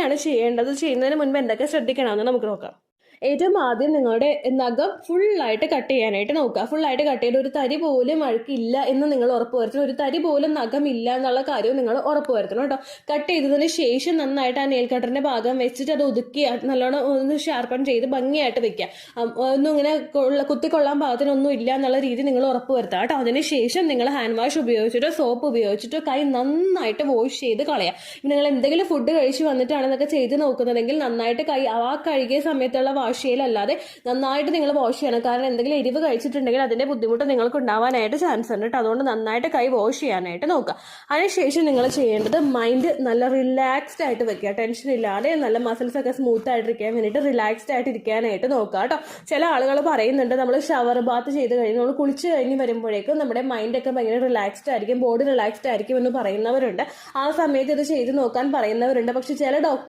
എങ്ങനെയാണ് ചെയ്യേണ്ടത്, ചെയ്യുന്നതിന് മുൻപ് എന്തൊക്കെ ശ്രദ്ധിക്കണമെന്ന് നമുക്ക് നോക്കാം. ഏറ്റവും ആദ്യം നിങ്ങളുടെ നഖം ഫുള്ളായിട്ട് കട്ട് ചെയ്യാനായിട്ട് നോക്കുക. ഫുള്ളായിട്ട് കട്ട് ചെയ്ത് ഒരു തരി പോലും അഴുക്കില്ല എന്ന് നിങ്ങൾ ഉറപ്പ് വരുത്തണം. ഒരു തരി പോലും നഖം ഇല്ല എന്നുള്ള കാര്യവും നിങ്ങൾ ഉറപ്പ് വരുത്തണം കേട്ടോ. കട്ട് ചെയ്തതിന് ശേഷം നന്നായിട്ട് ആ നെയിൽ കട്ടറിന്റെ ഭാഗം വെച്ചിട്ട് അത് ഒതുക്കി നല്ലോണം ഒന്ന് ഷാർപ്പൺ ചെയ്ത് ഭംഗിയായിട്ട് വെക്കുക. ഒന്നും ഇങ്ങനെ കുത്തിക്കൊള്ളാൻ പാകത്തിനൊന്നും ഇല്ല എന്നുള്ള രീതി നിങ്ങൾ ഉറപ്പ് വരുത്തുക കേട്ടോ. അതിനുശേഷം നിങ്ങൾ ഹാൻഡ് വാഷ് ഉപയോഗിച്ചിട്ടോ സോപ്പ് ഉപയോഗിച്ചിട്ടോ കൈ നന്നായിട്ട് വാഷ് ചെയ്ത് കളയാം. നിങ്ങൾ എന്തെങ്കിലും ഫുഡ് കഴിച്ച് വന്നിട്ടാണ് ഇതൊക്കെ ചെയ്ത് നോക്കുന്നതെങ്കിൽ നന്നായിട്ട് കൈ ആ കഴുകിയ സമയത്തുള്ള വാഷ് ചെയ്യലല്ലാതെ നന്നായിട്ട് നിങ്ങൾ വാഷ് ചെയ്യണം. കാരണം എന്തെങ്കിലും എരിവ് കഴിച്ചിട്ടുണ്ടെങ്കിൽ അതിന്റെ ബുദ്ധിമുട്ട് നിങ്ങൾക്ക് ഉണ്ടാവാനായിട്ട് ചാൻസ് ഉണ്ട് കേട്ടോ. അതുകൊണ്ട് നന്നായിട്ട് കൈ വാഷ് ചെയ്യാനായിട്ട് നോക്കുക. അതിനുശേഷം നിങ്ങൾ ചെയ്യേണ്ടത് മൈൻഡ് നല്ല റിലാക്സ്ഡ് ആയിട്ട് വെക്കുക. ടെൻഷൻ ഇല്ലാതെ നല്ല മസിൽസ് ഒക്കെ സ്മൂത്ത് ആയിട്ടിരിക്കാൻ വേണ്ടിയിട്ട് റിലാക്സ്ഡ് ആയിട്ട് ഇരിക്കാനായിട്ട് നോക്കുക കേട്ടോ. ചില ആളുകൾ പറയുന്നുണ്ട് നമ്മൾ ഷവർ ബാത്ത് ചെയ്ത് കഴിഞ്ഞ് നമ്മൾ കുളിച്ച് കഴിഞ്ഞ് വരുമ്പോഴേക്കും നമ്മുടെ മൈൻഡൊക്കെ ഭയങ്കര റിലാക്സ്ഡ് ആയിരിക്കും, ബോഡി റിലാക്സ്ഡ് ആയിരിക്കും എന്ന് പറയുന്നവരുണ്ട്. ആ സമയത്ത് ഇത് ചെയ്ത് നോക്കാൻ പറയുന്നവരുണ്ട്. പക്ഷെ ചില